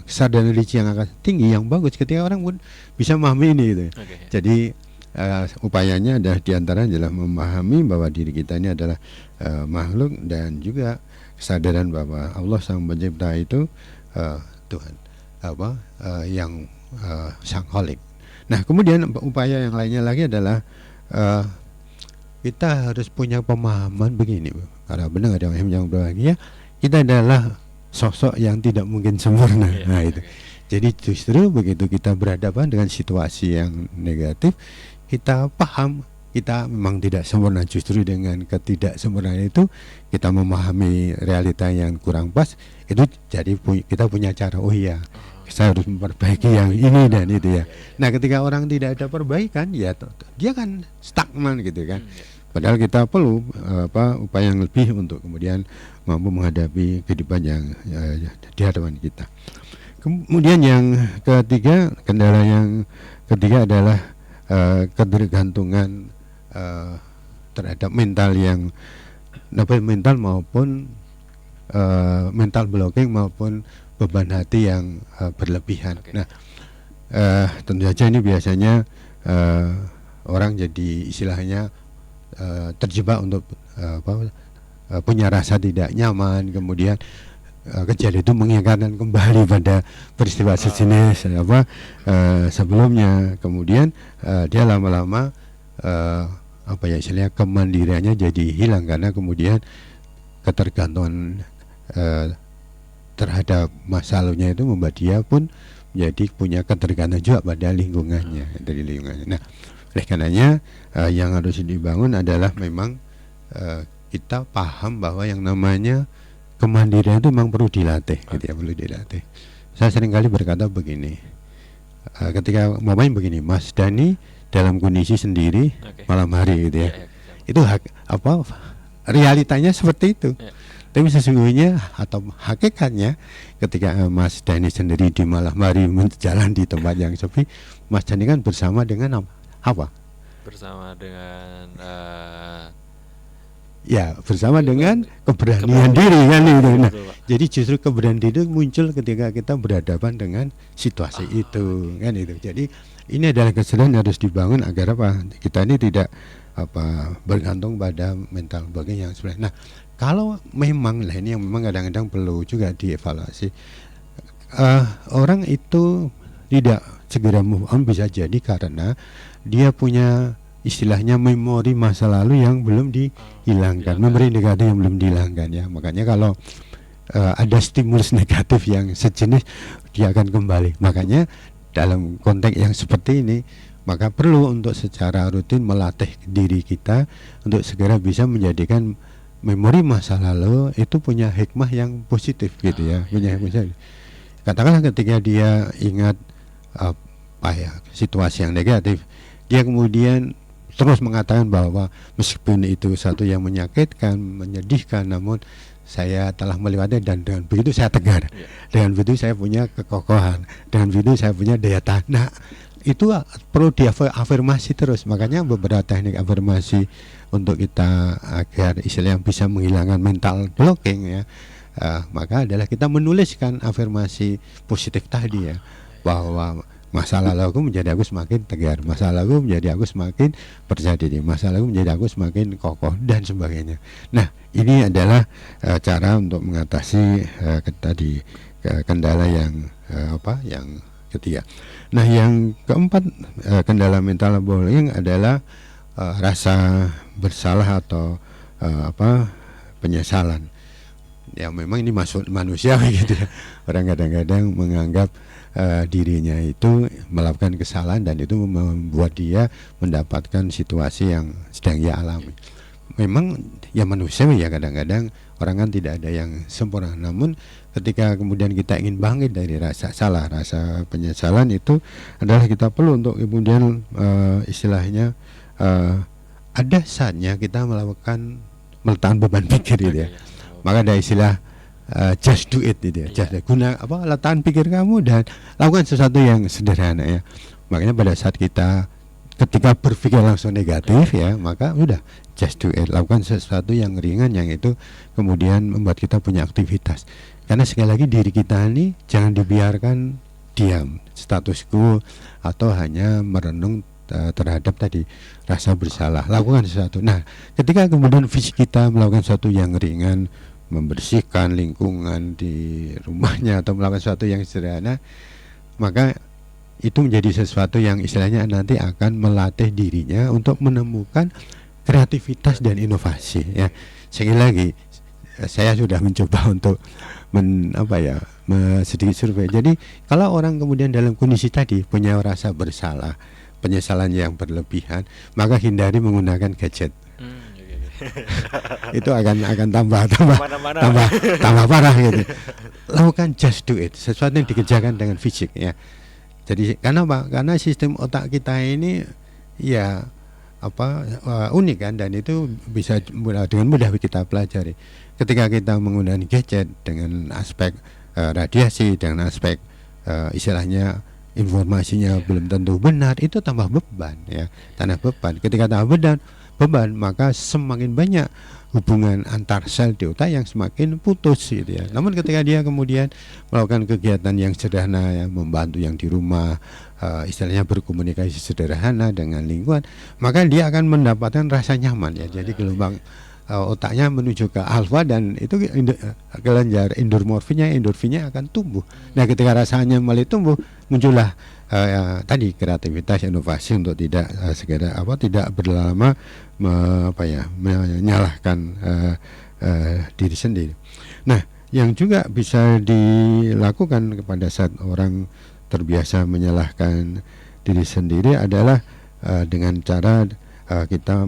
kesadaran religi yang akan tinggi, yang bagus ketika orang pun bisa memahami ini gitu. Jadi upayanya adalah diantara adalah memahami bahwa diri kita ini adalah makhluk, dan juga kesadaran bahwa Allah sang pencipta itu Tuhan yang sang Khalik. Nah, kemudian upaya yang lainnya lagi adalah kita harus punya pemahaman begini, karena benar ada yang berbahagia, kita adalah sosok yang tidak mungkin sempurna. Nah itu. Jadi justru begitu kita berhadapan dengan situasi yang negatif, kita paham kita memang tidak sempurna. Justru dengan ketidaksempurnaan itu kita memahami realita yang kurang pas, itu jadi kita punya cara, oh iya, saya harus memperbaiki yang ini dan itu ya. Nah, ketika orang tidak ada perbaikan, ya dia kan stagnan gitu kan. Padahal kita perlu upaya yang lebih untuk kemudian mampu menghadapi kehidupan yang di hadapan kita. Kemudian yang ketiga, kendala yang ketiga adalah ketergantungan terhadap mental yang mental maupun mental blocking maupun beban hati yang berlebihan. Nah, tentu saja ini biasanya orang jadi istilahnya terjebak untuk punya rasa tidak nyaman, kemudian kejadian itu mengingatkan kembali pada peristiwa sejenis sebelumnya, kemudian dia lama-lama istilahnya kemandiriannya jadi hilang, karena kemudian ketergantungan terhadap masa lalunya itu membuat dia pun menjadi punya ketergantungan juga pada lingkungannya, dari lingkungannya. Nah, oleh karenanya yang harus dibangun adalah memang kita paham bahwa yang namanya kemandirian itu memang perlu dilatih, gitu ya, perlu dilatih. Saya seringkali berkata begini, ketika mamanya begini, Mas Dani dalam kondisi sendiri malam hari, gitu ya, itu realitanya seperti itu. Tapi sesungguhnya atau hakikatnya ketika Mas Dani sendiri di malam hari berjalan di tempat yang sepi, Mas Dani kan bersama dengan apa? Bersama dengan bersama dengan keberanian diri kan itu. Nah, jadi justru keberanian diri itu muncul ketika kita berhadapan dengan situasi itu, kan itu. Jadi ini adalah kesadaran yang harus dibangun agar kita ini tidak bergantung pada mental bagian yang sebenarnya. Nah, kalau memang ini yang memang kadang-kadang perlu juga dievaluasi, orang itu tidak segera move on bisa jadi karena dia punya istilahnya memori masa lalu yang belum dihilangkan, memori negatif yang belum dihilangkan, ya. Makanya kalau ada stimulus negatif yang sejenis, dia akan kembali. Makanya dalam konteks yang seperti ini, maka perlu untuk secara rutin melatih diri kita untuk segera bisa menjadikan memori masa lalu itu punya hikmah yang positif, gitu ya, punya hikmah positif. Katakanlah ketika dia ingat situasi yang negatif, dia kemudian terus mengatakan bahwa meskipun itu satu yang menyakitkan, menyedihkan, namun saya telah melewati, dan dengan begitu saya tegar, dengan begitu saya punya kekokohan, dengan begitu saya punya daya tahan. Nah, itu perlu diafirmasi terus. Makanya beberapa teknik afirmasi untuk kita agar istilahnya bisa menghilangkan mental blocking ya. Maka adalah kita menuliskan afirmasi positif tadi ya, bahwa masa lalu aku menjadi aku semakin tegar, masa lalu menjadi aku semakin percaya diri, masa lalu menjadi aku semakin kokoh dan sebagainya. Nah, ini adalah cara untuk mengatasi tadi kendala yang yang ketiga. Nah, yang keempat, kendala mental bullying adalah rasa bersalah atau penyesalan. Ya memang ini masuk manusiawi gitu ya. Orang kadang-kadang menganggap dirinya itu melakukan kesalahan dan itu membuat dia mendapatkan situasi yang sedang ia alami. Memang ya manusiawi ya, kadang-kadang orang kan tidak ada yang sempurna. Namun ketika kemudian kita ingin bangkit dari rasa salah, rasa penyesalan, itu adalah kita perlu untuk kemudian istilahnya ada saatnya kita meletakkan beban pikir gitu ya. Maka ada istilah just do it gitu ya. Just letakkan pikir kamu dan lakukan sesuatu yang sederhana ya. Makanya pada saat kita ketika berpikir langsung negatif ya, maka udah just do it, lakukan sesuatu yang ringan yang itu kemudian membuat kita punya aktivitas. Karena sekali lagi diri kita ini jangan dibiarkan diam, status quo, atau hanya merenung terhadap tadi rasa bersalah. Lakukan sesuatu. Nah, ketika kemudian fisik kita melakukan sesuatu yang ringan, membersihkan lingkungan di rumahnya atau melakukan sesuatu yang sederhana, maka itu menjadi sesuatu yang istilahnya nanti akan melatih dirinya untuk menemukan kreativitas dan inovasi ya. Sekali lagi saya sudah mencoba untuk sedikit survei. Jadi kalau orang kemudian dalam kondisi tadi punya rasa bersalah, penyesalan yang berlebihan, maka hindari menggunakan gadget. Itu akan tambah parah gitu. Lakukan just do it, sesuatu yang dikerjakan dengan fisik ya. Jadi karena sistem otak kita ini ya unik kan, dan itu bisa dengan mudah kita pelajari. Ketika kita menggunakan gadget dengan aspek radiasi, dengan aspek istilahnya informasinya belum tentu benar, itu tambah beban ya, Ketika tambah beban, maka semakin banyak hubungan antar sel di otak yang semakin putus gitu ya. Namun ketika dia kemudian melakukan kegiatan yang sederhana ya, membantu yang di rumah, istilahnya berkomunikasi sederhana dengan lingkungan, maka dia akan mendapatkan rasa nyaman ya. Jadi gelombang otaknya menuju ke alfa, dan itu kelenjar endorfinnya akan tumbuh. Nah, ketika rasanya mulai tumbuh, muncullah tadi kreativitas, inovasi untuk tidak tidak berlama menyalahkan diri sendiri. Nah, yang juga bisa dilakukan kepada saat orang terbiasa menyalahkan diri sendiri adalah dengan cara kita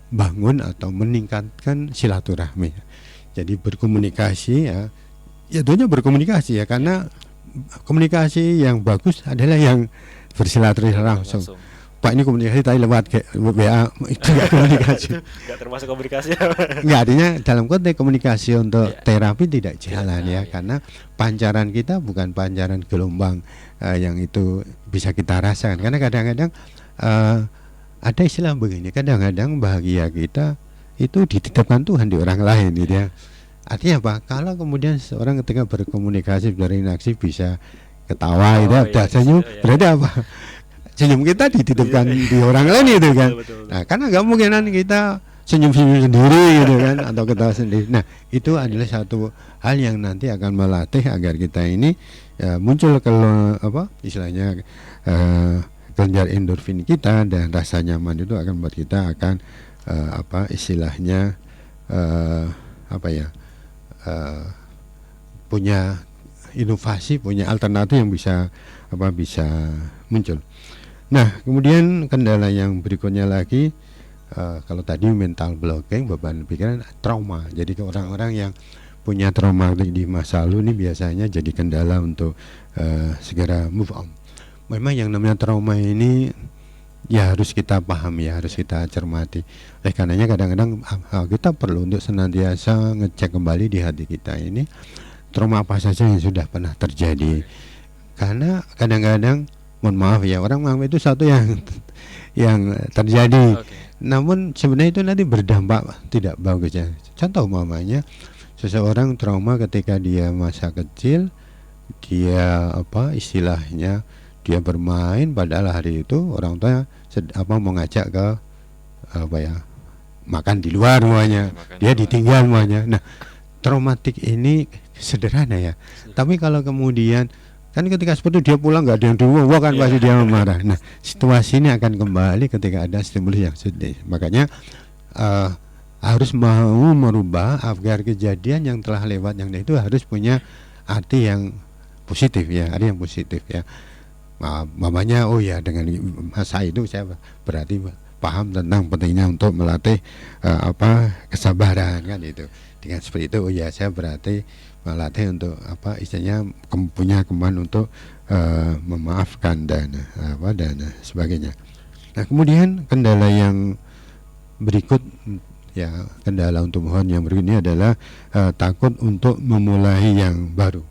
bangun atau meningkatkan silaturahmi. Jadi berkomunikasi ya tentunya berkomunikasi ya, karena komunikasi yang bagus adalah yang bersilaturahmi langsung. Pak, ini komunikasi tadi lewat WA, itu gak komunikasi. Gak termasuk komunikasi. Enggak, artinya dalam konteks komunikasi untuk terapi tidak jalan ya, karena pancaran kita bukan pancaran gelombang yang itu bisa kita rasakan. Karena kadang-kadang ada istilah begini, kadang-kadang bahagia kita itu dititipkan Tuhan di orang lain gitu ya. Artinya apa? Kalau kemudian seorang ketika berkomunikasi berinteraksi bisa ketawa senyum, berarti apa? Senyum kita dititipkan di orang lain itu kan. Betul. Nah, karena nggak mungkinan kita senyum-senyum sendiri gitu kan, atau ketawa sendiri. Nah, itu adalah satu hal yang nanti akan melatih agar kita ini muncul istilahnya kelenjar endorfin kita, dan rasa nyaman itu akan membuat kita akan punya inovasi, punya alternatif yang bisa muncul. Nah, kemudian kendala yang berikutnya lagi, kalau tadi mental blocking, beban pikiran, trauma. Jadi orang-orang yang punya trauma di masa lalu ini biasanya jadi kendala untuk segera move on. Memang yang namanya trauma ini ya harus kita pahami ya, harus kita cermati. Oleh karenanya kadang-kadang kita perlu untuk senantiasa ngecek kembali di hati kita ini trauma apa saja yang sudah pernah terjadi. Karena kadang-kadang, mohon maaf ya, orang menganggap itu satu yang terjadi. Namun sebenarnya itu nanti berdampak tidak bagus ya. Contoh umpamanya seseorang trauma ketika dia masa kecil, dia istilahnya dia bermain, padahal hari itu orang tua mau ngajak ke makan di luar semuanya, dia ditinggal semuanya. Nah, traumatik ini sederhana ya. Tapi kalau kemudian kan ketika seperti itu dia pulang nggak ada yang dibawa kan pasti dia marah. Nah, situasi ini akan kembali ketika ada stimulus yang sedih. Makanya harus mau merubah agar kejadian yang telah lewat yang itu harus punya arti yang positif ya, arti yang positif ya. Mamanya dengan masa itu saya berarti paham tentang pentingnya untuk melatih kesabaran kan itu. Dengan seperti itu saya berarti melatih untuk istilahnya punya kemampuan untuk memaafkan dan sebagainya. Nah, kemudian kendala yang berikut ya, kendala untuk mohon yang berikutnya adalah takut untuk memulai yang baru.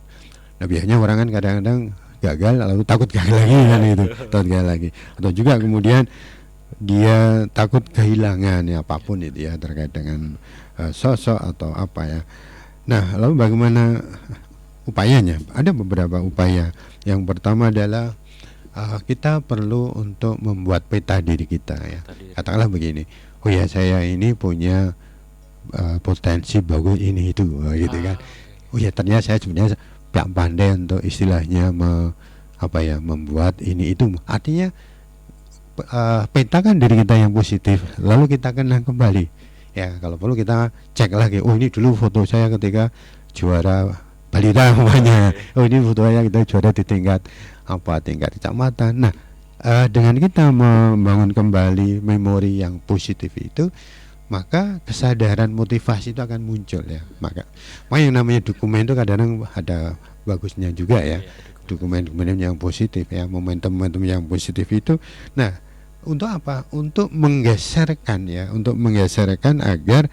Nah, biasanya orang kan kadang-kadang gagal lalu takut gagal lagi kan itu, takut gagal lagi. Atau juga kemudian dia takut kehilangan ya, apapun itu ya, terkait dengan sosok atau apa ya. Nah, lalu bagaimana upayanya? Ada beberapa upaya. Yang pertama adalah kita perlu untuk membuat peta diri kita ya. Katakanlah begini, saya ini punya potensi bagus ini itu gitu kan. Ternyata saya sebenarnya gak pandai untuk istilahnya membuat ini itu. Artinya petakan diri kita yang positif, lalu kita kenang kembali ya. Kalau perlu kita cek lagi, ini dulu foto saya ketika juara balita namanya, ini foto saya kita juara di tingkat kecamatan. Nah, dengan kita membangun kembali memori yang positif itu, maka kesadaran motivasi itu akan muncul ya. Maka yang namanya dokumen itu kadang-kadang ada bagusnya juga ya, dokumen-dokumen yang positif ya, momentum-momentum yang positif itu. Nah, untuk apa? Untuk menggeserkan agar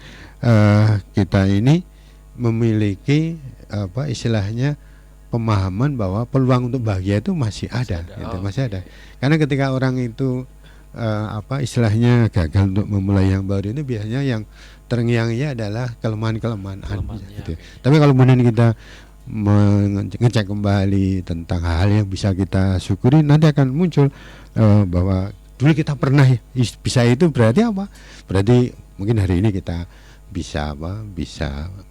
kita ini memiliki istilahnya pemahaman bahwa peluang untuk bahagia itu masih ada. Masih ada. Karena ketika orang itu istilahnya gagal untuk memulai yang baru, ini biasanya yang terngiang-ngiang adalah kelemahan-kelemahan gitu. Tapi kalau kemudian kita mengecek kembali tentang hal yang bisa kita syukuri, nanti akan muncul bahwa dulu kita pernah bisa itu, berarti apa? Berarti mungkin hari ini kita bisa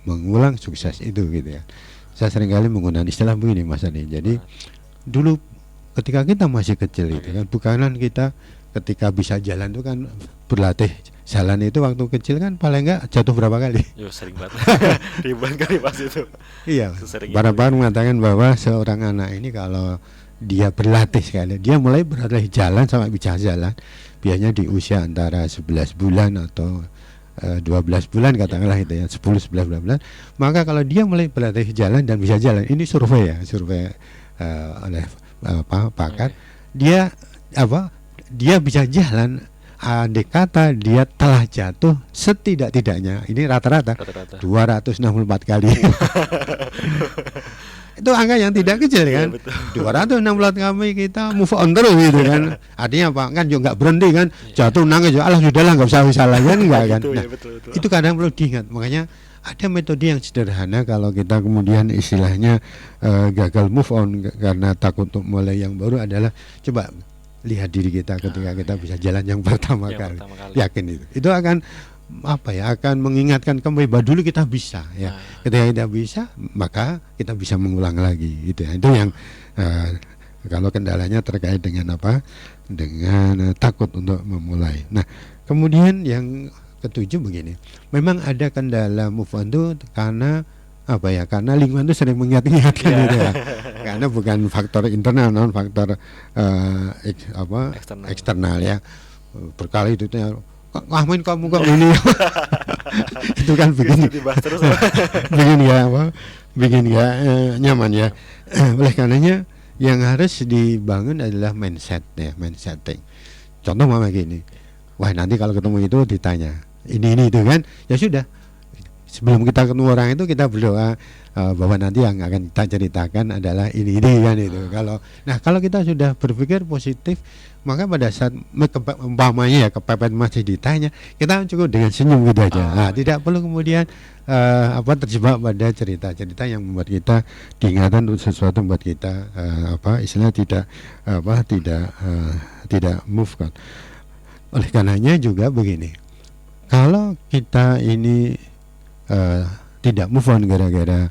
mengulang sukses itu gitu ya. Saya seringkali menggunakan istilah begini Mas Ani. Jadi dulu ketika kita masih kecil itu kan, bukanan kita ketika bisa jalan itu kan berlatih jalan itu waktu kecil kan paling enggak jatuh berapa kali? Sering banget. Ribuan kali pas itu. Iya. Para pakar mengatakan bahwa seorang anak ini kalau dia berlatih sekali, dia mulai berlatih jalan sampai bisa jalan, biasanya di usia antara 11 bulan atau 12 bulan katakanlah itu ya, 10-11 bulan. Maka kalau dia mulai berlatih jalan dan bisa jalan, ini survei oleh pakar, dia bisa jalan. Andai kata dia telah jatuh setidak-tidaknya, ini rata-rata 264 kali. Itu angka yang tidak kecil kan. 264 kali kita move on terus gitu kan. Artinya apa? Kan juga nggak berhenti kan. Jatuh nangis, alah sudahlah nggak usah lagi kan, enggak kan. Nah, itu kadang perlu diingat. Makanya ada metode yang sederhana kalau kita kemudian istilahnya gagal move on karena takut untuk mulai yang baru adalah coba lihat diri kita ketika kita bisa jalan yang pertama kali. Yakin itu akan akan mengingatkan kembali bahwa dulu kita bisa ya. Ketika kita bisa, maka kita bisa mengulang lagi itu ya. Itu yang kalau kendalanya terkait dengan dengan takut untuk memulai. Nah, kemudian yang ketujuh begini, memang ada kendala move on itu karena karena lingkungan itu sering mengingat-ingatkan gitu ya. Karena bukan faktor internal, non faktor eksternal ya. Berkali itu ngapain kamu kok ini? Itu kan bikin nyaman ya. Oleh karenanya yang harus dibangun adalah mindset ya, mindsetting. Contoh gini, nanti kalau ketemu itu ditanya ini itu kan, ya sudah. sebelum kita ketemu orang itu kita berdoa bahwa nanti yang akan kita ceritakan adalah ini kan itu. Kalau kita sudah berpikir positif, maka pada saat umpamanya ya kepepet masih ditanya, kita cukup dengan senyum gitu aja. Tidak perlu kemudian terjebak pada cerita-cerita yang membuat kita diingatkan untuk sesuatu, membuat kita istilahnya tidak move kan. Oleh karenanya juga begini, kalau kita ini tidak move on gara-gara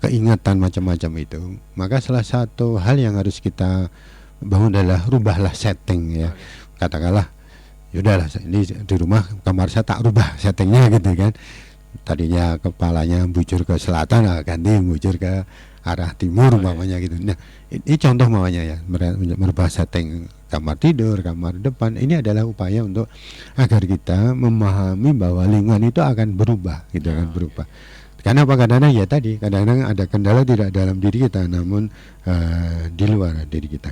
keingatan macam-macam itu, maka salah satu hal yang harus kita bangun adalah rubahlah setting ya. Katakanlah, yaudahlah ini di rumah kamar saya tak rubah settingnya gitu kan. Tadinya kepalanya bujur ke selatan, ganti bujur ke arah timur umpamanya gitu. Nah, ini contoh umpamanya ya, merubah setting kamar tidur, kamar depan. Ini adalah upaya untuk agar kita memahami bahwa lingkungan itu akan berubah, gitu akan berubah. Karena apa? Kadang-kadang ya tadi, kadang-kadang ada kendala tidak dalam diri kita, namun di luar diri kita.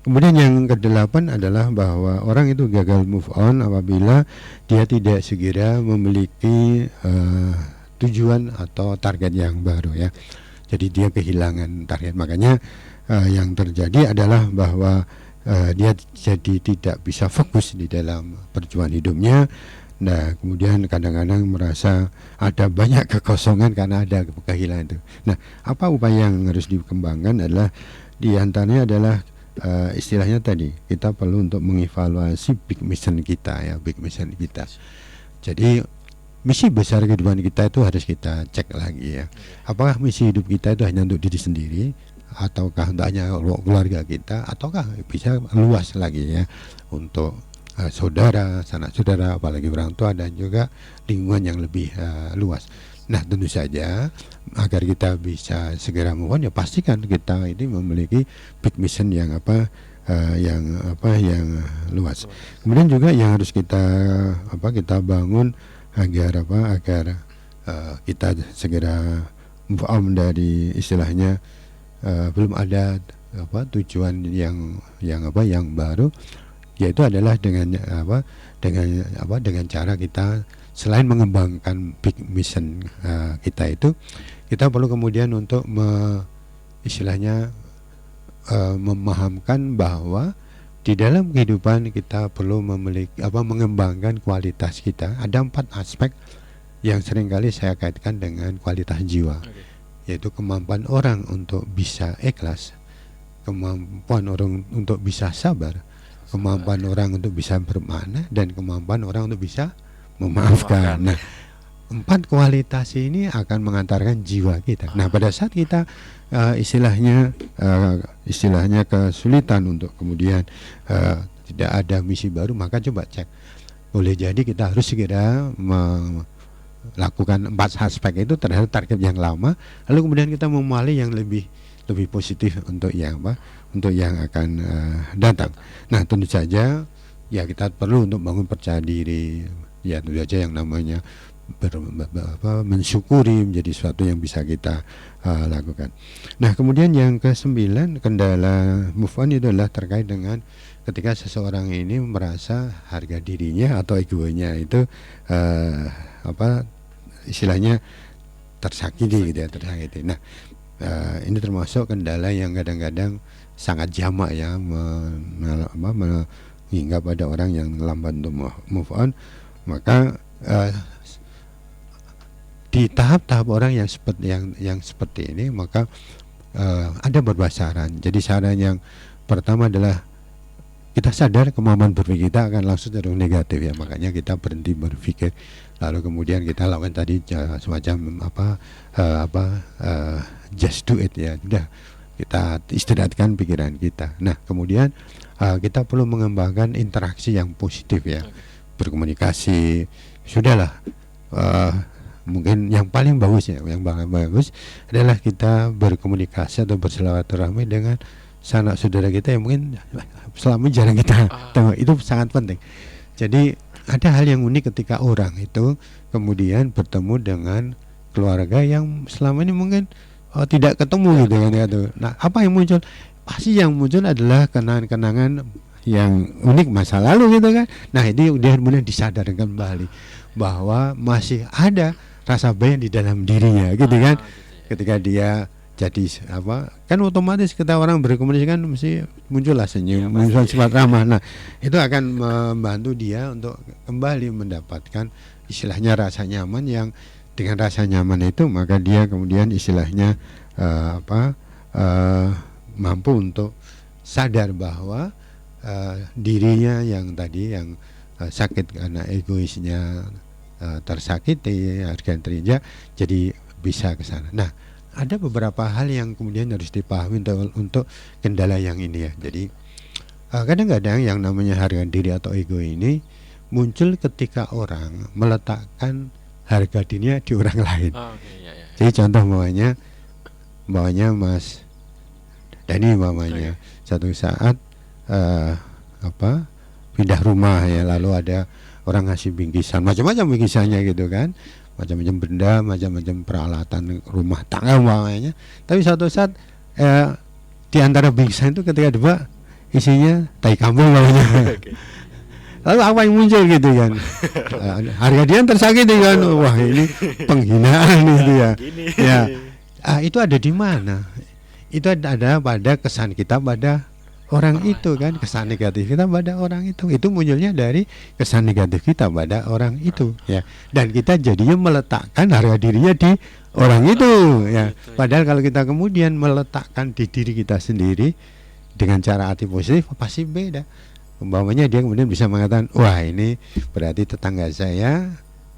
Kemudian yang kedelapan adalah bahwa orang itu gagal move on apabila dia tidak segera memiliki tujuan atau target yang baru ya. Jadi dia kehilangan target. Makanya yang terjadi adalah bahwa dia jadi tidak bisa fokus di dalam perjuangan hidupnya. Nah, kemudian kadang-kadang merasa ada banyak kekosongan karena ada kehilangan itu. Nah, apa upaya yang harus dikembangkan adalah diantaranya adalah istilahnya tadi, kita perlu untuk mengevaluasi big mission kita ya, big mission kita. Jadi misi besar kehidupan kita itu harus kita cek lagi ya. Apakah misi hidup kita itu hanya untuk diri sendiri, ataukah untuk hanya keluarga kita, ataukah bisa luas lagi ya untuk saudara, sanak saudara, apalagi orang tua, dan juga lingkungan yang lebih luas. Nah, tentu saja agar kita bisa segera move on ya, pastikan kita ini memiliki big mission yang yang luas. Kemudian juga yang harus kita bangun agar kita segera move on dari istilahnya belum ada tujuan yang baru, yaitu adalah dengan cara kita selain mengembangkan big mission kita itu, kita perlu kemudian untuk memahamkan bahwa di dalam kehidupan kita perlu mengembangkan kualitas kita. Ada 4 aspek yang seringkali saya kaitkan dengan kualitas jiwa, yaitu kemampuan orang untuk bisa ikhlas, kemampuan orang untuk bisa sabar, kemampuan orang untuk bisa bermakna, dan kemampuan orang untuk bisa memaafkan. Nah, 4 kualitas ini akan mengantarkan jiwa kita. Nah, pada saat kita istilahnya kesulitan untuk kemudian tidak ada misi baru, maka coba cek. Boleh jadi kita harus segera melakukan 4 aspek itu terhadap target yang lama, lalu kemudian kita memulai yang lebih positif untuk yang akan datang. Nah, tentu saja ya kita perlu untuk bangun percaya diri. Ya, tentu saja yang namanya mensyukuri menjadi sesuatu yang bisa kita lakukan. Nah, kemudian yang ke-9, kendala move on itu adalah terkait dengan ketika seseorang ini merasa harga dirinya atau egonya itu istilahnya tersakiti gitu ya, tersakiti. Nah, ini termasuk kendala yang kadang-kadang sangat jamak ya, hingga pada orang yang lambat untuk move on. Maka di tahap-tahap orang yang seperti ini, maka ada beberapa saran. Jadi saran yang pertama adalah kita sadar kemampuan berpikir kita akan langsung cenderung negatif ya, makanya kita berhenti berpikir, lalu kemudian kita lakukan tadi semacam just do it ya, udah kita istirahatkan pikiran kita. Nah, kemudian kita perlu mengembangkan interaksi yang positif ya, berkomunikasi. Sudahlah, mungkin yang paling bagus adalah kita berkomunikasi atau bersilaturahmi dengan sanak saudara kita yang mungkin selama jarang kita tengok. Itu sangat penting. Jadi ada hal yang unik ketika orang itu kemudian bertemu dengan keluarga yang selama ini mungkin tidak ketemu gitu kan. Nah, apa yang muncul? Pasti yang muncul adalah kenangan-kenangan yang unik masa lalu gitu kan. Nah, ini kemudian disadarkan kembali bahwa masih ada rasa baik di dalam dirinya gitu kan. gitu ya. Ketika dia jadi kan otomatis kita orang berkomunikasi kan mesti muncullah senyum, Iya, muncul pasti. sifat ramah. Nah, itu akan membantu dia untuk kembali mendapatkan istilahnya rasa nyaman, yang dengan rasa nyaman itu maka dia kemudian istilahnya mampu untuk sadar bahwa dirinya yang tadi yang sakit karena egoisnya tersakiti, harga yang terinjak, jadi bisa ke sana. Nah, ada beberapa hal yang kemudian harus dipahami untuk kendala yang ini ya. Jadi kadang-kadang yang namanya harga diri atau ego ini muncul ketika orang meletakkan harga dirinya di orang lain. Ya. Jadi contoh bawahnya Mas Dani mamanya satu saat pindah rumah ya, lalu ada orang ngasih bingkisan, macam-macam bingkisannya gitu kan, macam-macam benda, macam-macam peralatan rumah tangga mamanya. Tapi suatu saat di antara bingkisan itu ketika dibuka isinya tai kambing mamanya. Lalu apa yang muncul gitu kan? Harga dia tersakiti kan, wah ini penghinaan itu ya. Ya, itu ada di mana? Itu ada pada kesan kita pada orang itu kan, kesan negatif kita pada orang itu munculnya dari kesan negatif kita pada orang itu ya, dan kita jadinya meletakkan harga dirinya di orang itu ya. Padahal kalau kita kemudian meletakkan di diri kita sendiri dengan cara hati positif, pasti beda. Umpamanya dia kemudian bisa mengatakan, wah ini berarti tetangga saya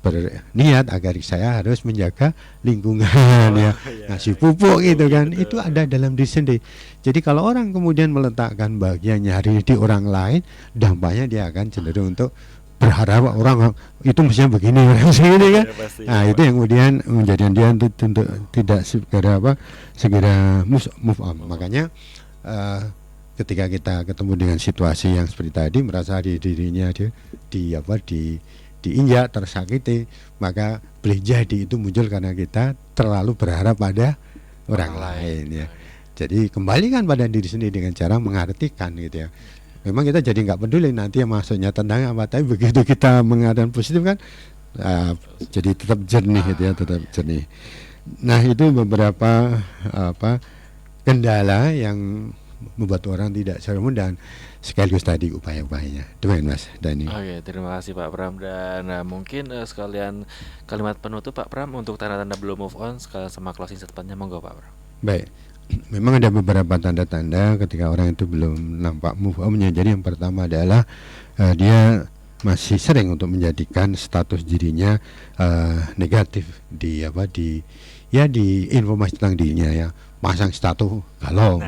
berniat agar saya harus menjaga lingkungan ya, ngasih pupuk gitu kan, itu ada dalam diri sendiri. Jadi kalau orang kemudian meletakkan bagiannya hari di orang lain, dampaknya dia akan cenderung untuk berharap orang itu mestinya begini kan. Nah itu yang kemudian menjadikan dia untuk tidak segera move on. Makanya ketika kita ketemu dengan situasi yang seperti tadi, merasa dirinya diinjak, tersakiti, maka boleh jadi itu muncul karena kita terlalu berharap pada orang lain ya. Jadi kembalikan pada diri sendiri dengan cara mengartikan gitu ya. Memang kita jadi nggak peduli nanti yang maksudnya tentang apa, tapi begitu kita mengatakan positif kan, jadi tetap jernih gitu ya, tetap jernih. Nah itu beberapa kendala yang membuat orang tidak serem, dan sekaligus tadi upaya-upayanya. Demikian Mas Dani. Oke, terima kasih Pak Pram, dan mungkin sekalian kalimat penutup Pak Pram untuk tanda-tanda belum move on sekalian sama closing statementnya, monggo Pak Pram. Baik, memang ada beberapa tanda-tanda ketika orang itu belum nampak move on-nya. Jadi yang pertama adalah dia masih sering untuk menjadikan status dirinya negatif di informasi tentang dirinya ya. Pasang status galau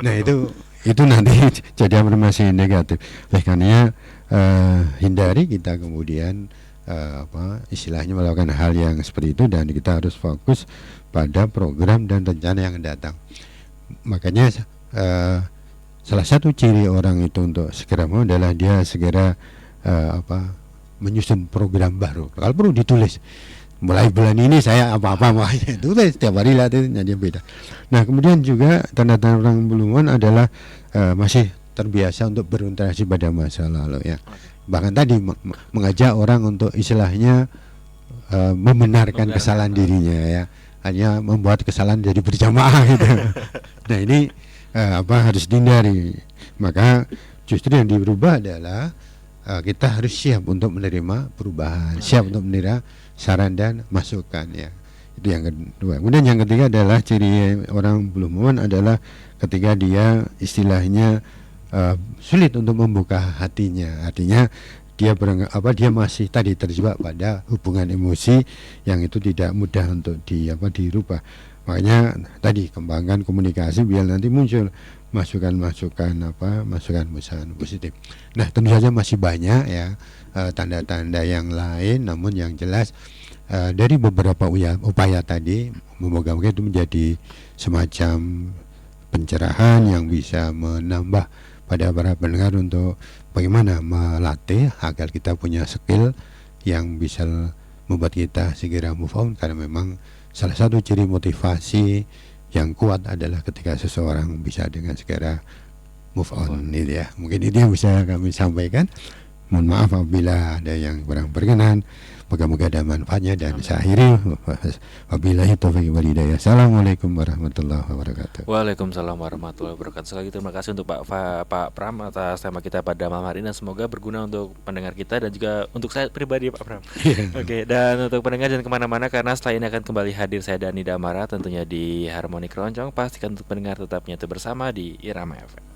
nah itu nanti jadi informasi negatif. Oleh karenanya hindari kita kemudian istilahnya melakukan hal yang seperti itu, dan kita harus fokus pada program dan rencana yang datang. Makanya salah satu ciri orang itu untuk segera mau adalah dia segera menyusun program baru. Kalau perlu ditulis, mulai bulan ini saya apa-apa makanya tulis setiap hari lah, itu jadi beda. Nah kemudian juga tanda-tanda orang belum adalah masih terbiasa untuk berinteraksi pada masa lalu ya. Bahkan tadi mengajak orang untuk istilahnya membenarkan kesalahan dirinya ya, hanya membuat kesalahan jadi berjamaah gitu. Nah ini harus dihindari. Maka justru yang dirubah adalah kita harus siap untuk menerima perubahan, siap untuk menerima saran dan masukan ya. Itu yang kedua. Kemudian yang ketiga adalah ciri orang belum move on adalah ketika dia istilahnya sulit untuk membuka hatinya. Artinya dia dia masih tadi terjebak pada hubungan emosi yang itu tidak mudah untuk dirubah. Makanya tadi kembangkan komunikasi biar nanti muncul masukan positif. Nah tentu saja masih banyak ya tanda-tanda yang lain, namun yang jelas dari beberapa upaya tadi moga-moga itu menjadi semacam pencerahan yang bisa menambah pada para pendengar untuk bagaimana melatih agar kita punya skill yang bisa membuat kita segera move on, karena memang salah satu ciri motivasi yang kuat adalah ketika seseorang bisa dengan segera move on itu ya. Mungkin itu yang bisa kami sampaikan. Mohon maaf apabila ada yang kurang berkenan. Moga-moga ada manfaatnya, dan saya akhiri wabillahi taufiq wal hidayah. Assalamualaikum warahmatullahi wabarakatuh. Waalaikumsalam warahmatullahi wabarakatuh. Sekali lagi terima kasih untuk Pak Pram atas tema kita pada malam hari ini, dan semoga berguna untuk pendengar kita dan juga untuk saya pribadi, Pak Pram. Oke, dan untuk pendengar jangan kemana-mana, karena setelah ini akan kembali hadir saya Dani Damara tentunya di Harmoni Keroncong. Pastikan untuk pendengar tetap nyatu bersama di Irama FM.